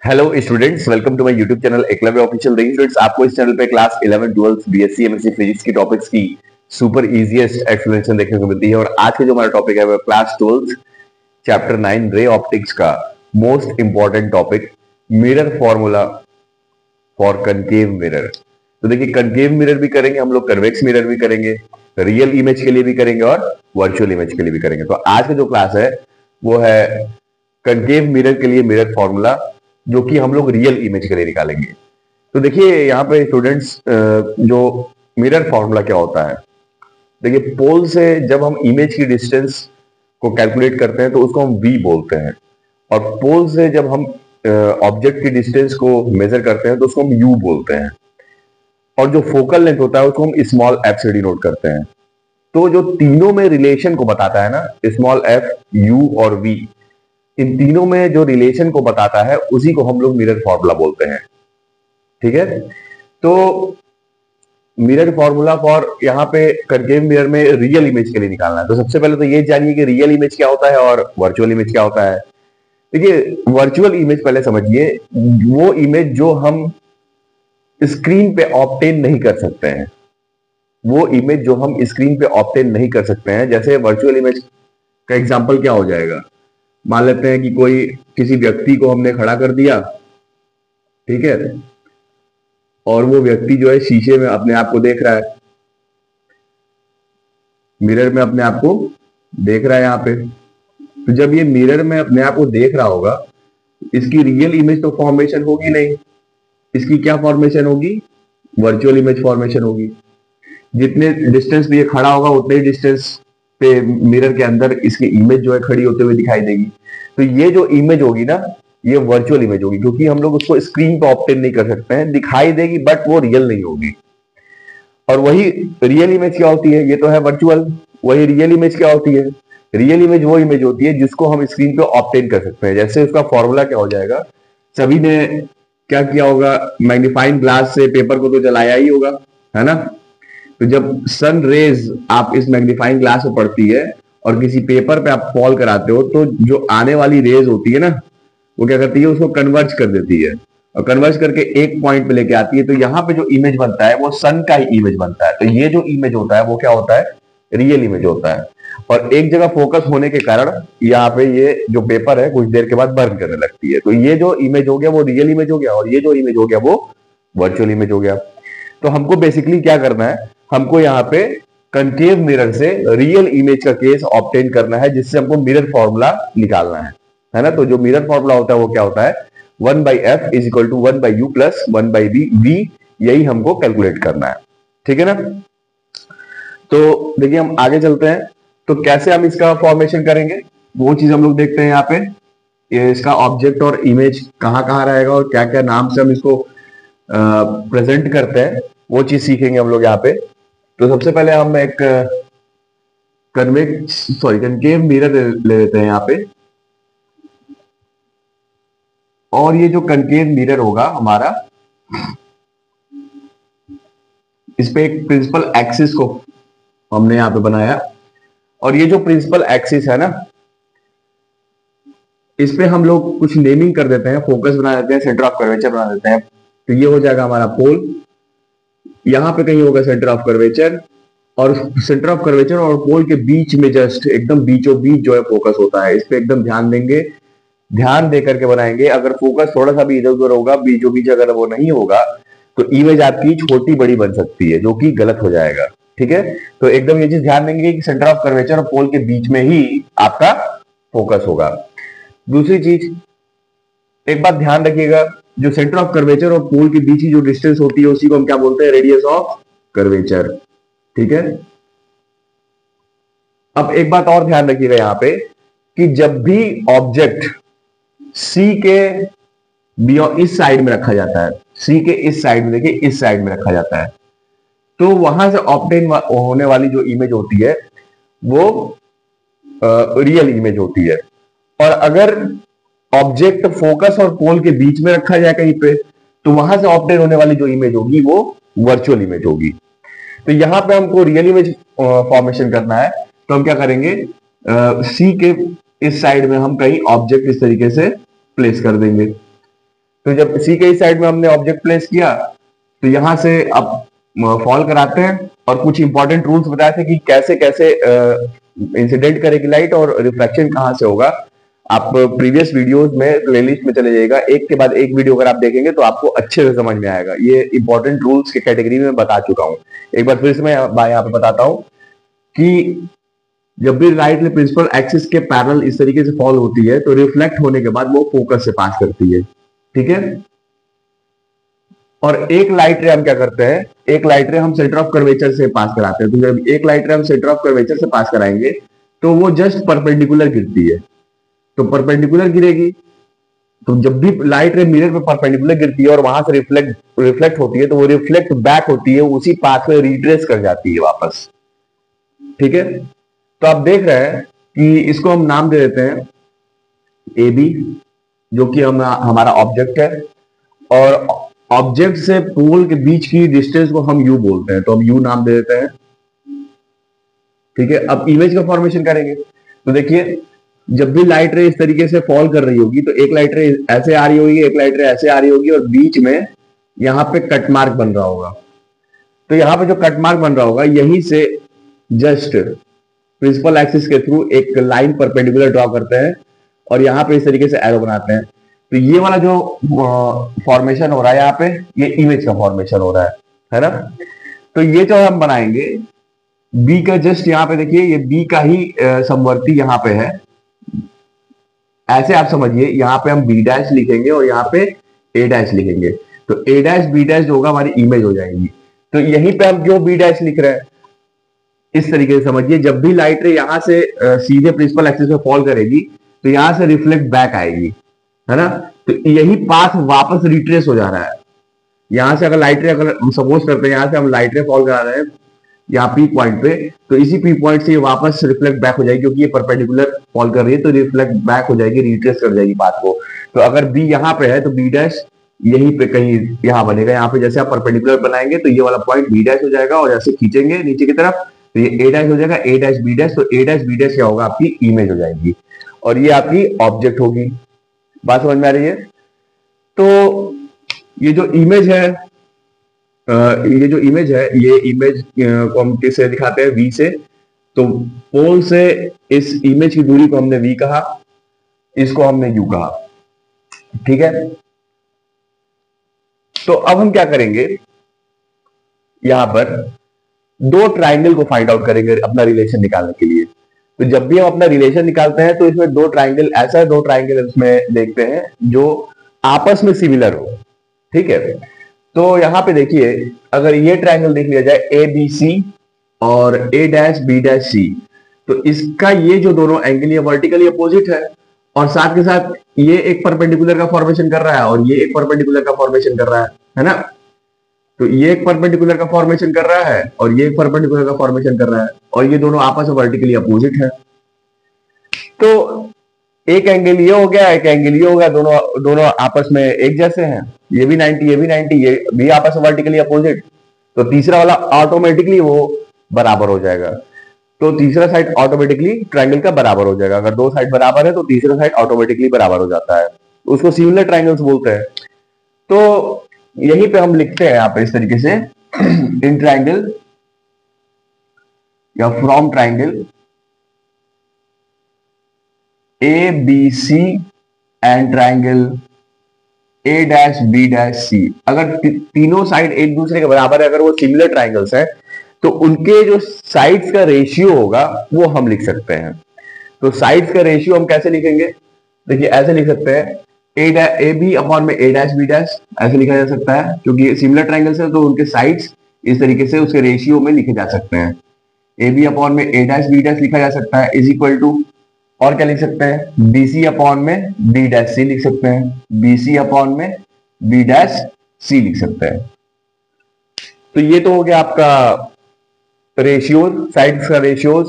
Hello students, welcome to my YouTube channel Eklavya official. देखिए students, आपको इस चैनल पे क्लास 11 12 बीएससी एमएससी फिजिक्स की टॉपिक्स की सुपर इजीएस्ट एक्सप्लेनेशन देखने को मिलती है। और आज का जो हमारा टॉपिक है वो क्लास 12 चैप्टर 9 रे ऑप्टिक्स का most important topic mirror formula for concave mirror. तो देखिए, कनकेव मिरर भी करेंगे हम लोग, कन्वेक्स मिरर भी करेंगे, रियल इमेज के लिए भी करेंगे और वर्चुअल इमेज के लिए भी करेंगे। तो आज का जो क्लास है वो है कनकेव मिरर के लिए मिरर फॉर्मूला, जो कि हम लोग रियल इमेज के लिए निकालेंगे। तो देखिए यहाँ पे स्टूडेंट्स, जो मिरर फॉर्मूला क्या होता है, देखिए पोल से जब हम इमेज की डिस्टेंस को कैलकुलेट करते हैं तो उसको हम v बोलते हैं, और पोल से जब हम ऑब्जेक्ट की डिस्टेंस को मेजर करते हैं तो उसको हम u बोलते हैं, और जो फोकल लेंथ होता है उसको हम स्मॉल f से डिनोट करते हैं। तो जो तीनों में रिलेशन को बताता है ना, स्मॉल f, u और v, इन तीनों में जो रिलेशन को बताता है उसी को हम लोग मिरर फॉर्मूला बोलते हैं। ठीक है, तो मिरर फॉर्मूला फॉर यहाँ पे कनकेव मिरर में रियल इमेज के लिए निकालना है। तो सबसे पहले तो ये जानिए कि रियल इमेज क्या होता है और वर्चुअल इमेज क्या होता है। देखिए, वर्चुअल इमेज पहले समझिए, वो इमेज जो हम स्क्रीन पे ऑब्टेन नहीं कर सकते हैं, वो इमेज जो हम स्क्रीन पे ऑब्टेन नहीं कर सकते हैं। जैसे वर्चुअल इमेज का एग्जांपल क्या हो जाएगा, मान लेते हैं कि कोई किसी व्यक्ति को हमने खड़ा कर दिया, ठीक है, और वो व्यक्ति जो है शीशे में अपने आप को देख रहा है, मिरर में अपने आप को देख रहा है यहाँ पे। तो जब ये मिरर में अपने आप को देख रहा होगा, इसकी रियल इमेज तो फॉर्मेशन होगी नहीं, इसकी क्या फॉर्मेशन होगी, वर्चुअल इमेज फॉर्मेशन होगी। जितने डिस्टेंस पे ये खड़ा होगा उतने ही डिस्टेंस पे मिरर के अंदर इसकी इमेज जो है खड़ी होते हुए दिखाई देगी। तो ये जो इमेज होगी ना, ये वर्चुअल इमेज होगी, क्योंकि हम लोग उसको स्क्रीन पे ऑब्टेन नहीं कर सकते हैं, दिखाई देगी बट वो रियल नहीं होगी। और वही रियल इमेज क्या होती है, ये तो है वर्चुअल, वही रियल इमेज क्या होती है, रियल इमेज वो इमेज होती है जिसको हम स्क्रीन पे ऑब्टेन कर सकते हैं। जैसे उसका फॉर्मूला क्या हो जाएगा, सभी ने क्या किया होगा, मैग्नीफाइंग ग्लास से पेपर को तो जलाया ही होगा, है ना। तो जब सन रेज आप इस मैग्नीफाइंग ग्लास में पड़ती है और किसी पेपर पे आप फॉल कराते हो, तो जो आने वाली रेज होती है ना, वो क्या करती है, उसको कन्वर्ज कर देती है, और कन्वर्ज करके एक पॉइंट पे लेके आती है। तो यहाँ पे जो इमेज बनता है वो सन का ही इमेज बनता है। तो ये जो इमेज होता है वो क्या होता है, रियल इमेज होता है। और एक जगह फोकस होने के कारण यहाँ पे ये जो पेपर है कुछ देर के बाद बर्न करने लगती है। तो ये जो इमेज हो गया वो रियल इमेज हो गया, और ये जो इमेज हो गया वो वर्चुअल इमेज हो गया। तो हमको बेसिकली क्या करना है, हमको यहाँ पे कनकेव मिरर से रियल इमेज का केस ऑब्टेन करना है, जिससे हमको मिरर फॉर्मूला निकालना है ना। तो जो मिरर फॉर्मूला होता है वो क्या होता है, 1/f is equal to 1/u plus 1/v, यही हमको कैलकुलेट करना है। ठीक है ना। तो देखिए हम आगे चलते हैं, तो कैसे हम इसका फॉर्मेशन करेंगे वो चीज हम लोग देखते हैं। यहाँ पे ये इसका ऑब्जेक्ट और इमेज कहाँ कहाँ रहेगा और क्या क्या नाम से हम इसको प्रेजेंट करते हैं, वो चीज सीखेंगे हम लोग यहाँ पे। तो सबसे पहले हम एक कनकेव मिरर ले लेते हैं यहाँ पे, और ये जो कनकेव मिरर होगा हमारा, इस पे एक प्रिंसिपल एक्सिस को हमने यहाँ पे बनाया, और ये जो प्रिंसिपल एक्सिस है ना, इस पे हम लोग कुछ नेमिंग कर देते हैं, फोकस बना देते हैं, सेंटर ऑफ कर्वेचर बना देते हैं। तो ये हो जाएगा हमारा पोल, यहाँ पे कहीं होगा सेंटर ऑफ कर्वेचर, और सेंटर ऑफ कर्वेचर और पोल के बीच में जस्ट एकदम बीचों बीच जो है फोकस होता है। इस पे एकदम ध्यान देंगे, ध्यान दे करके बनाएंगे। अगर फोकस थोड़ा सा भी इधर उधर होगा, बीचों बीच अगर वो नहीं होगा, तो इमेज आपकी छोटी बड़ी बन सकती है, जो कि गलत हो जाएगा। ठीक है, तो एकदम ये चीज ध्यान देंगे कि सेंटर ऑफ कर्वेचर और पोल के बीच में ही आपका फोकस होगा। दूसरी चीज, एक बात ध्यान रखिएगा, जो सेंटर ऑफ कर्वेचर और पोल के बीच की जो डिस्टेंस होती है उसी को हम क्या बोलते हैं, रेडियस ऑफ कर्वेचर। ठीक है, अब एक बात और ध्यान रखिएगा यहाँ पे, कि जब भी ऑब्जेक्ट सी के बियॉन्ड इस साइड में रखा जाता है, सी के इस साइड में, देखिए इस साइड में रखा जाता है, तो वहां से ऑब्टेन होने वाली जो इमेज होती है वो रियल इमेज होती है। और अगर ऑब्जेक्ट फोकस और पोल के बीच में रखा जाए कहीं पे, तो वहां से ऑब्टेन होने वाली जो इमेज होगी वो वर्चुअल इमेज होगी। तो यहां पे हमको रियल इमेज फॉर्मेशन करना है, तो हम क्या करेंगे, सी के इस साइड में हम कहीं ऑब्जेक्ट इस तरीके से प्लेस कर देंगे। तो जब सी के इस साइड में हमने ऑब्जेक्ट प्लेस किया तो यहां से अब फॉल कराते हैं और कुछ इंपॉर्टेंट रूल्स बताए थे कि कैसे कैसे इंसिडेंट करेगी लाइट और रिफ्लेक्शन कहां से होगा। आप प्रीवियस वीडियोस में प्लेलिस्ट में चले जाइएगा, एक के बाद एक वीडियो अगर आप देखेंगे तो आपको अच्छे से समझ में आएगा। ये इंपॉर्टेंट रूल्स की कैटेगरी में बता चुका हूं। एक बार फिर से मैं यहाँ पे बताता हूं कि जब भी लाइट प्रिंसिपल एक्सिस के पैरेलल इस तरीके से फॉल होती है तो रिफ्लेक्ट होने के बाद वो फोकस से पास करती है, ठीक है। और एक लाइट रे हम क्या करते हैं, एक लाइट रे हम सेंटर ऑफ कर्वेचर से पास कराते हैं। तो जब एक लाइट रे हम सेंटर ऑफ कर्वेचर से पास कराएंगे तो वो जस्ट परपेंडिकुलर गिरती है, तो परपेंडिकुलर गिरेगी। तो जब भी लाइट रे मिरर पे परपेंडिकुलर गिरती है और वहां से रिफ्लेक्ट होती है तो वो रिफ्लेक्ट बैक होती है, उसी पाथ में रिट्रेस कर जाती है वापस, ठीक है। तो आप देख रहे हैं कि इसको हम नाम दे देते हैं ए बी, जो कि हमारा ऑब्जेक्ट है, और ऑब्जेक्ट से पोल के बीच की डिस्टेंस को हम यू बोलते हैं, तो हम यू नाम दे देते हैं, ठीक है। अब इमेज का फॉर्मेशन करेंगे तो देखिए, जब भी लाइट रे इस तरीके से फॉल कर रही होगी तो एक लाइट रे ऐसे आ रही होगी, एक लाइट रे ऐसे आ रही होगी, और बीच में यहां पे कट मार्क बन रहा होगा। तो यहां पे जो कट मार्क बन रहा होगा, यहीं से जस्ट प्रिंसिपल एक्सिस के थ्रू एक लाइन परपेंडिकुलर ड्रॉ करते हैं और यहाँ पे इस तरीके से एरो बनाते हैं। तो ये वाला जो फॉर्मेशन हो रहा है यहाँ पे, ये इमेज का फॉर्मेशन हो रहा है ना। तो ये जो हम बनाएंगे बी का, जस्ट यहाँ पे देखिए ये बी का ही समवर्ती यहाँ पे है, ऐसे आप समझिए। यहाँ पे हम बी डैश लिखेंगे और यहाँ पे ए डैश लिखेंगे, तो ए डैश बी डैश जो होगा हमारी इमेज हो जाएगी। तो यहीं पे हम क्यों बी डैश लिख रहे हैं, इस तरीके से समझिए। जब भी लाइट रे यहाँ से सीधे प्रिंसिपल एक्सिस पे फॉल करेगी तो यहाँ से रिफ्लेक्ट बैक आएगी, है ना। तो यही पाथ वापस रिट्रेस हो जा रहा है। यहां से अगर लाइट रे, अगर हम सपोज करते हैं यहां से हम लाइट रे फॉल करा रहे हैं यहाँ पी पॉइंट पे, तो इसी पी पॉइंट से ये वापस रिफ्लेक्ट बैक हो जाएगी, क्योंकि ये परपेंडिकुलर फॉल कर रही है तो रिफ्लेक्ट बैक हो जाएगी, रिट्रेस कर जाएगी पाथ को। तो अगर बी यहाँ पे है तो बी डैश यहीं पे कहीं यहाँ बनेगा। यहाँ पे जैसे आप परपेंडिकुलर बनाएंगे तो ये वाला पॉइंट बी डैश हो जाएगा, और जैसे खींचेंगे नीचे की तरफ तो ये ए डैश हो जाएगा, ए डैश बी डैश। तो ए डैश बी डैश क्या होगा, आपकी इमेज हो जाएगी और ये आपकी ऑब्जेक्ट होगी। बात समझ में आ रही है। तो ये जो इमेज है, ये इमेज को हम किससे दिखाते हैं, वी से। तो पोल से इस इमेज की दूरी को हमने वी कहा, इसको हमने यू कहा, ठीक है। तो अब हम क्या करेंगे, यहां पर दो ट्राइंगल को फाइंड आउट करेंगे अपना रिलेशन निकालने के लिए। तो जब भी हम अपना रिलेशन निकालते हैं तो इसमें दो ट्राइंगल, ऐसा दो ट्राइंगल इसमें देखते हैं जो आपस में सिमिलर हो, ठीक है। तो यहां पे देखिए, अगर ये ट्राइंगल देख लिया जाए ए बी सी और ए डैश बी डैश सी, तो इसका ये जो दोनों एंगल ये वर्टिकली अपोजिट है, और साथ के साथ ये एक परपेंडिकुलर का फॉर्मेशन कर रहा है और ये एक परपेंडिकुलर का फॉर्मेशन कर रहा है ना। तो ये एक परपेंडिकुलर का फॉर्मेशन कर रहा है और ये एक परपेंडिकुलर का फॉर्मेशन कर रहा है, और ये दोनों आपस में वर्टिकली अपोजिट है। तो एक एंगल ये हो गया, एक एंगल ये हो गया, दोनों आपस में एक जैसे हैं। ये भी 90, ये भी 90, ये भी आपस में वर्टिकली अपोजिट। तो तीसरा वाला ऑटोमेटिकली वो बराबर हो जाएगा। तो तीसरा साइड ऑटोमेटिकली ट्राइंगल का बराबर हो जाएगा। अगर दो साइड बराबर है तो तीसरा साइड ऑटोमेटिकली बराबर हो जाता है, उसको सिमिलर ट्राइंगल्स बोलते हैं। तो यहीं पे हम लिखते हैं यहाँ पे इस तरीके से, इन ट्राइंगल या from triangle A B C and triangle A dash B dash C. अगर तीनों साइड एक दूसरे के बराबर है, अगर वो सिमिलर ट्राइंगल्स है, तो उनके जो साइड्स का रेशियो होगा वो हम लिख सकते हैं। तो साइड्स का रेशियो हम कैसे लिखेंगे, देखिए ऐसे लिख सकते हैं, ए बी अपॉन में ए डैश बी डैश, ऐसे लिखा जा सकता है, क्योंकि सिमिलर ट्राइंगल्स है तो उनके साइड्स इस तरीके से उसके रेशियो में लिखे जा सकते हैं। ए बी अपॉन में ए डैश बी डैश लिखा जा सकता है, इज इक्वल टू, और क्या लिख सकते हैं, बी सी अपॉन में बी डैश सी लिख सकते हैं, बी सी अपॉन में बी डैश सी लिख सकते हैं। तो ये तो हो गया आपका रेशियोज, साइड्स का रेशियोज।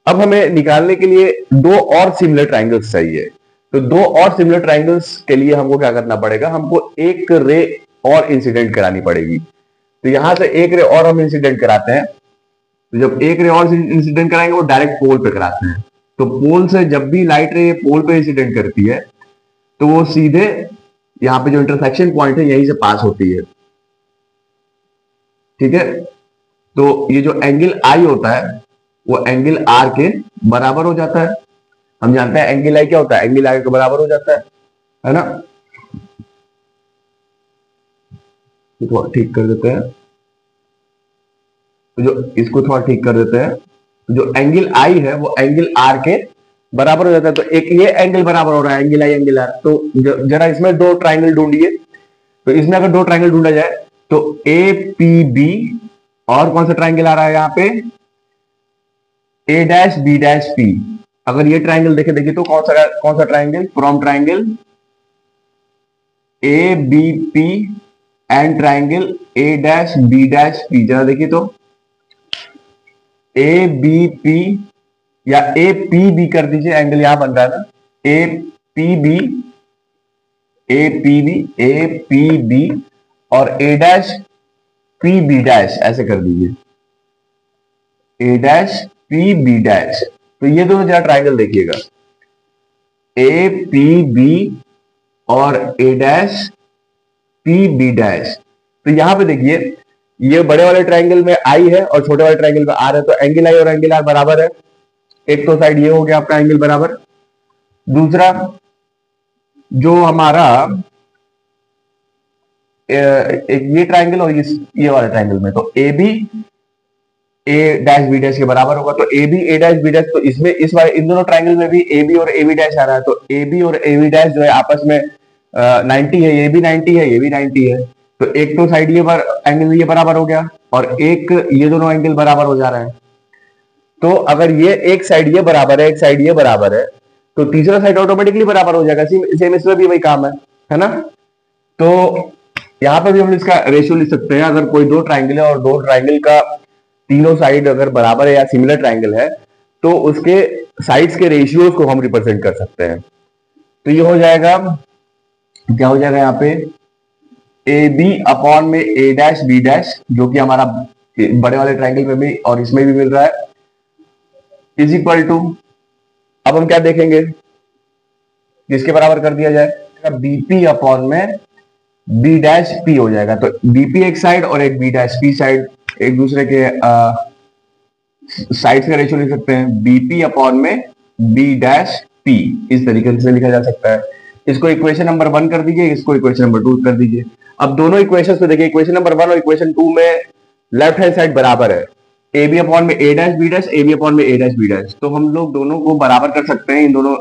अब हमें निकालने के लिए दो और सिमिलर ट्राइंगल्स चाहिए। तो दो और सिमिलर ट्राइंगल्स के लिए हमको क्या करना पड़ेगा, हमको एक रे और इंसिडेंट करानी पड़ेगी। तो यहां से एक रे और हम इंसिडेंट कराते हैं। तो जब एक रे और इंसिडेंट कराएंगे वो डायरेक्ट पोल पे कराते हैं। तो पोल से जब भी लाइट रे पोल पे इंसिडेंट करती है तो वो सीधे यहाँ पे जो इंटरसेक्शन पॉइंट है यहीं से पास होती है, ठीक है। तो ये जो एंगल आई होता है वो एंगल आर के बराबर हो जाता है। हम जानते हैं एंगल आई क्या होता है, एंगल आई के बराबर हो जाता है ना। तो थोड़ा ठीक कर देते हैं, तो जो इसको थोड़ा ठीक कर देते हैं, जो एंगल आई है वो एंगल आर के बराबर हो जाता है। तो एक ये एंगल बराबर हो रहा है एंगल आई एंगल आर। तो जरा इसमें दो ट्राइंगल ढूंढिए। तो इसमें अगर दो ट्राइंगल ढूंढा जाए तो ए पी बी, और कौन सा ट्राइंगल आ रहा है यहाँ पे, A dash B dash P. अगर ये ट्राइंगल देखे देखिए तो कौन सा triangle, from triangle A B P and triangle A dash B dash P. जरा देखिए तो ए बी पी या ए पी बी कर दीजिए, एंगल यहां बन रहा है ना, A P B, A P B, A P B और A dash P B dash, ऐसे कर दीजिए, A dash P B dash. तो ये दोनों जरा ट्राइंगल देखिएगा, ए पी बी और A dash P B dash. तो यहां पे देखिए ये बड़े वाले ट्राइंगल में आई है और छोटे वाले ट्राइंगल में आर है, तो एंगल आई और एंगल आर बराबर है। एक तो साइड ये हो गया आपका एंगल बराबर। दूसरा जो हमारा एक ये ट्राइंगल और ये वाला ट्राइंगल में, तो A B A dash B dash के बराबर होगा। तो A B A dash B dash, तो इसमें इस वाले इन दोनों ट्राइंगल में भी ए बी और ए बी डैश आ रहा है। तो ए बी और ए बी डैश जो है आपस में 90 है, ये भी 90 है, ये भी 90 है। तो एक तो साइड ये एंगल ये बराबर हो गया और एक ये दोनों एंगल बराबर हो जा रहे हैं। तो अगर ये एक साइड ये बराबर है, एक साइड ये बराबर है, तो तीसरा साइड ऑटोमेटिकली बराबर हो जाएगा। सेम इसमें भी वही काम है ना। तो यहां पर भी हम इसका रेशियो लिख सकते हैं। अगर कोई दो ट्राइंगल है और दो ट्राइंगल का तीनों साइड अगर बराबर है या सिमिलर ट्राइंगल है, तो उसके साइड्स के रेशियोज को हम रिप्रेजेंट कर सकते हैं। तो ये हो जाएगा, क्या हो जाएगा यहाँ पे, ए बी अपॉन में ए डैश बी डैश, जो कि हमारा बड़े वाले ट्राइंगल में भी और इसमें भी मिल रहा है, इज इक्वल टू, अब हम क्या देखेंगे, किसके बराबर कर दिया जाए, बीपी अपॉन में बी डैश पी हो जाएगा। तो बीपी एक साइड और एक बी डैश पी साइड, एक दूसरे के साइड्स का रेशियो लिख सकते हैं, बीपी अपॉन में बी डैश पी, इस तरीके से लिखा जा सकता है। इसको इक्वेशन नंबर 1 कर दीजिए, इसको इक्वेशन नंबर 2 कर दीजिए। अब दोनों इक्वेशंस पे देखिए, इक्वेशन नंबर 1 और इक्वेशन 2 में लेफ्ट हैंड साइड बराबर है, ए बी अपॉन में A dash B dash, A B upon में ए डैश बी डैश। तो हम लोग दोनों को बराबर कर सकते हैं, इन दोनों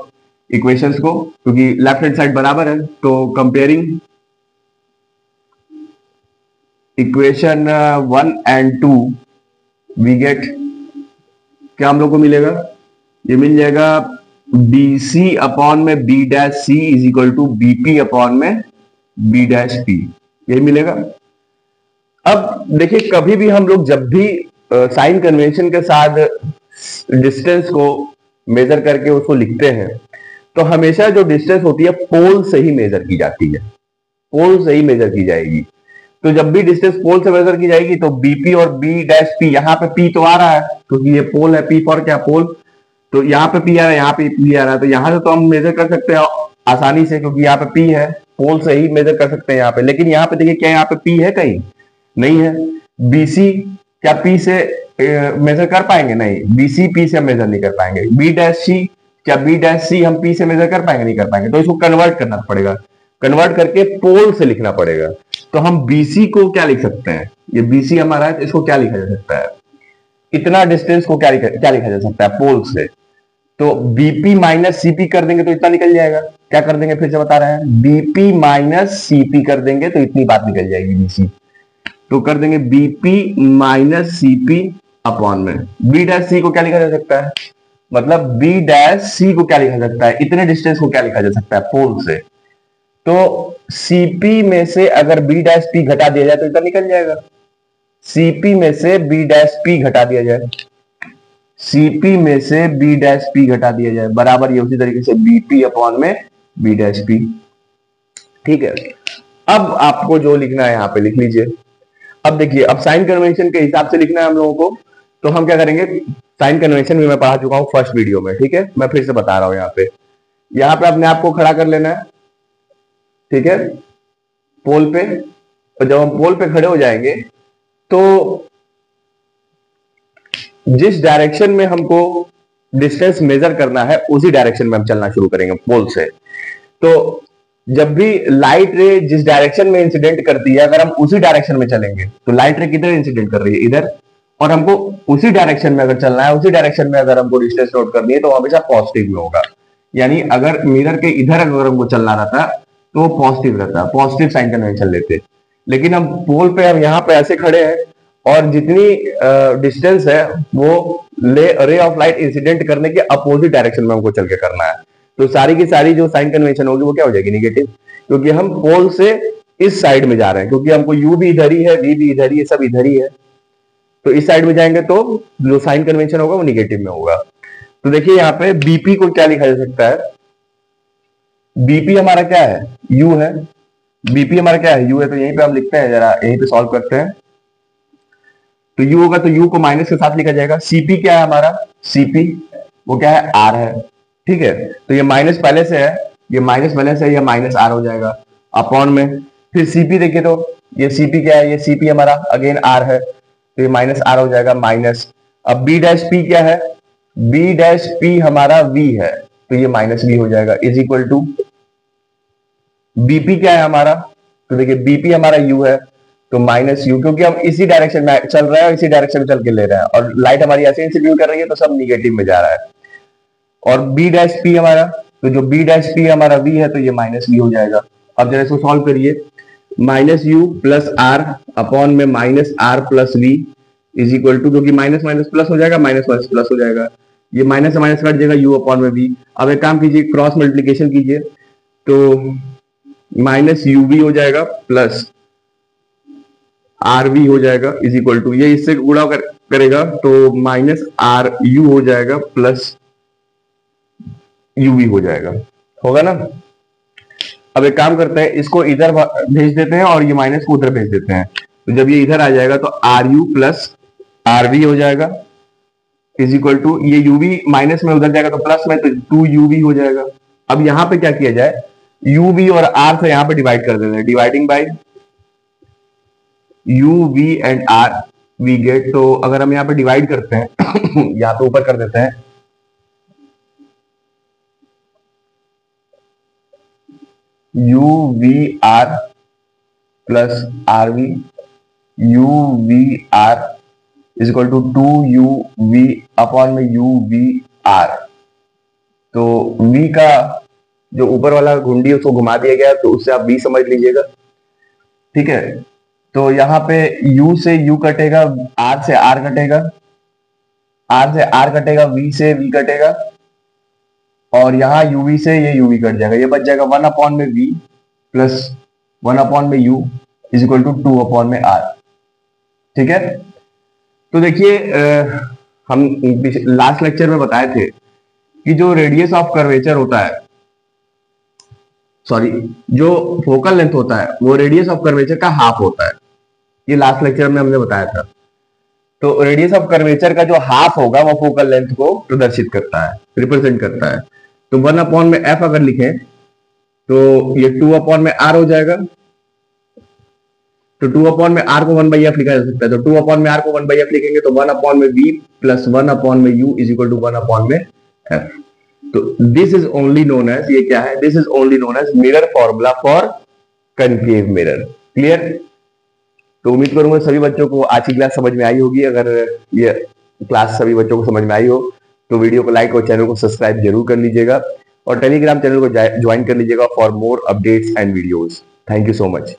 इक्वेशंस को, क्योंकि लेफ्ट हैंड साइड बराबर है। तो comparing equation 1 and 2 we get, क्या हम लोग को मिलेगा, ये मिल जाएगा बी सी अपॉन में B dash C is equal to BP upon में बी डैश पी, यही मिलेगा। अब देखिए, कभी भी हम लोग जब भी साइन कन्वेंशन के साथ डिस्टेंस को मेजर करके उसको लिखते हैं, तो हमेशा जो डिस्टेंस होती है पोल से ही मेजर की जाती है, पोल से ही मेजर की जाएगी। तो जब भी डिस्टेंस पोल से मेजर की जाएगी तो बीपी और बी डैश पी, यहाँ पे पी तो आ रहा है क्योंकि ये पोल है, पी फॉर क्या, पोल। तो यहाँ पे पी आ रहा है, यहाँ पे पी आ रहा है, तो यहाँ से तो हम मेजर कर सकते हैं आसानी से, क्योंकि यहाँ पे पी है, पोल से ही मेजर कर सकते हैं यहाँ पे। लेकिन यहाँ पे देखिए, क्या यहाँ पे पी है, कहीं नहीं है। बीसी क्या पी से मेजर कर पाएंगे, नहीं, बीसी पी से हम मेजर नहीं कर पाएंगे। बी डैश सी, क्या बी डैश सी हम पी से मेजर कर पाएंगे, नहीं कर पाएंगे। तो इसको कन्वर्ट करना पड़ेगा, कन्वर्ट करके पोल से लिखना पड़ेगा। तो हम बीसी को क्या लिख सकते हैं, ये बीसी हमारा है, तो इसको क्या लिखा जा सकता है, इतना डिस्टेंस को क्या लिखा जा सकता है पोल से। तो बीपी माइनस सीपी कर देंगे तो इतना निकल जाएगा। क्या कर देंगे, फिर से बता रहे हैं, बीपी माइनस सीपी कर देंगे तो इतनी बात निकल जाएगी बीसी। तो कर देंगे बीपी माइनस सीपी अपॉन में बी डैश सी को क्या लिखा जा सकता है, मतलब बी डैश सी को क्या लिखा जा सकता है, इतने डिस्टेंस को क्या लिखा जा सकता है पोल से। तो सीपी में से अगर बी डैश पी घटा दिया जाए तो इतना निकल जाएगा। सीपी में से बी डैश पी घटा दिया जाए, सीपी में से बी डैश पी घटा दिया जाए, बराबर ये उसी तरीके से बीपी अपॉन में बी डैश पी। ठीक है, अब आपको जो लिखना है यहां पे लिख लीजिए। अब देखिए, अब साइन कन्वेंशन के हिसाब से लिखना है हम लोगों को। तो हम क्या करेंगे, साइन कन्वेंशन भी मैं पढ़ा चुका हूं फर्स्ट वीडियो में, ठीक है, मैं फिर से बता रहा हूं। यहाँ पे अपने आप को खड़ा कर लेना है, ठीक है। पोल पे, और जब हम पोल पे खड़े हो जाएंगे तो जिस डायरेक्शन में हमको डिस्टेंस मेजर करना है उसी डायरेक्शन में हम चलना शुरू करेंगे पोल से। तो जब भी लाइट रे जिस डायरेक्शन में इंसिडेंट करती है, अगर हम उसी डायरेक्शन में चलेंगे तो लाइट रे किधर इंसिडेंट कर रही है, इधर, और हमको उसी डायरेक्शन में अगर चलना है, उसी डायरेक्शन में अगर हमको डिस्टेंस नोट करनी है तो हमेशा पॉजिटिव में होगा। यानी अगर मिरर के इधर अगर हमको चलना रहता तो वो पॉजिटिव रहता, पॉजिटिव साइन कन्वेंशन लेते। लेकिन हम पोल पे, हम यहाँ पे ऐसे खड़े हैं और जितनी डिस्टेंस है वो रे ऑफ लाइट इंसिडेंट करने के अपोजिट डायरेक्शन में हमको चल के करना है। तो सारी की सारी जो साइन कन्वेंशन होगी वो क्या हो जाएगी, निगेटिव, क्योंकि हम पोल से इस साइड में जा रहे हैं, क्योंकि हमको यू भी इधर ही है, वी भी इधर ही है, सब इधर ही है। तो इस साइड में जाएंगे तो जो साइन कन्वेंशन होगा वो निगेटिव में होगा। तो देखिए यहाँ पे बीपी को क्या लिखा जा सकता है, बीपी हमारा क्या है, यू है, बीपी हमारा क्या है, यू है। तो यहीं पे हम लिखते हैं, जरा यहीं पे सॉल्व करते हैं। तो यू होगा तो यू को माइनस के साथ लिखा जाएगा। सीपी क्या है हमारा, सीपी वो क्या है, आर है, ठीक है। तो ये माइनस पहले से है, ये माइनस पहले से है, ये माइनस आर हो जाएगा अपॉन में। फिर सीपी देखिए तो ये सीपी क्या है, ये सीपी हमारा अगेन आर है, तो ये माइनस आर हो जाएगा माइनस। अब बी डैश पी क्या है, बी डैश पी हमारा वी है, तो ये माइनस वी हो जाएगा, इज इक्वल टू बीपी क्या है हमारा, तो देखिए बीपी हमारा यू है तो माइनस यू, क्योंकि हम इसी डायरेक्शन में चल रहे हैं और इसी डायरेक्शन में चल के ले रहे हैं, और लाइट हमारी ऐसे इंसिडेंट कर रही है तो सब निगेटिव में जा रहा है। और बी डैश पी हमारा, तो जो बी डैश पी हमारा वी है तो ये माइनस वी हो जाएगा। अब जरा इसको सॉल्व करिए, minus u plus r upon में minus r plus v is equal to, क्योंकि माइनस माइनस प्लस हो जाएगा, माइनस माइनस प्लस हो जाएगा, ये माइनस से माइनस कट जाएगा, यू अपॉन में वी। अब एक काम कीजिए, क्रॉस मल्टीप्लीकेशन कीजिए, तो माइनस यू वी हो जाएगा प्लस आर वी हो जाएगा इज इक्वल टू, ये इससे गुणा करेगा तो माइनस आर यू हो जाएगा प्लस यू वी हो जाएगा, होगा ना। अब एक काम करते हैं, इसको इधर भेज देते हैं और ये माइनस को उधर भेज देते हैं। तो जब ये इधर आ जाएगा तो R U plus R V हो जाएगा इज इक्वल टू, ये यू वी माइनस में उधर जाएगा तो प्लस में, तो 2uv हो जाएगा। अब यहां पे क्या किया जाए, यू वी और आर से यहां पे डिवाइड कर देते हैं, dividing by U V and R V get. तो अगर हम यहां पे डिवाइड करते हैं यहां पे ऊपर कर देते हैं, U V R plus R V, U V R is equal to 2uv upon में यू वी आर। तो v का जो ऊपर वाला घुंडी उसको घुमा दिया गया, तो उससे आप v समझ लीजिएगा, ठीक है। तो यहाँ पे u से u कटेगा, r से r कटेगा, r से r कटेगा, v से v कटेगा, और यहाँ uv से ये uv कट जाएगा, ये बच जाएगा 1 अपॉन में v प्लस 1 अपॉन में u is equal to 2 upon में r, ठीक है। तो देखिए हम लास्ट लेक्चर में बताए थे कि जो रेडियस ऑफ कर्वेचर होता है, सॉरी, जो फोकल लेंथ होता है वो रेडियस ऑफ कर्वेचर का हाफ होता है, ये लास्ट लेक्चर में हमने बताया था। तो रेडियस ऑफ कर्वेचर का जो हाफ होगा वो फोकल लेंथ को प्रदर्शित करता है, रिप्रेजेंट करता है। तो 1 अपॉन में एफ अगर लिखें तो ये 2 अपॉन में आर हो जाएगा, तो 2 अपॉन में आर को 1 बाई एफ लिखा जा सकता है। तो 2 अपॉन में आर को 1 बाई एफ लिखेंगे तो 1 अपॉन में वी प्लस 1 अपॉन में U is equal to 1 upon में एफ। तो this is only known as, ये क्या है, this is only known as mirror formula for concave mirror. Clear. तो उम्मीद करूंगा सभी बच्चों को आज की क्लास समझ में आई होगी। अगर ये क्लास सभी बच्चों को समझ में आई हो तो वीडियो को लाइक और चैनल को सब्सक्राइब जरूर कर लीजिएगा, और टेलीग्राम चैनल को ज्वाइन कर लीजिएगा for more updates and videos. Thank you so much.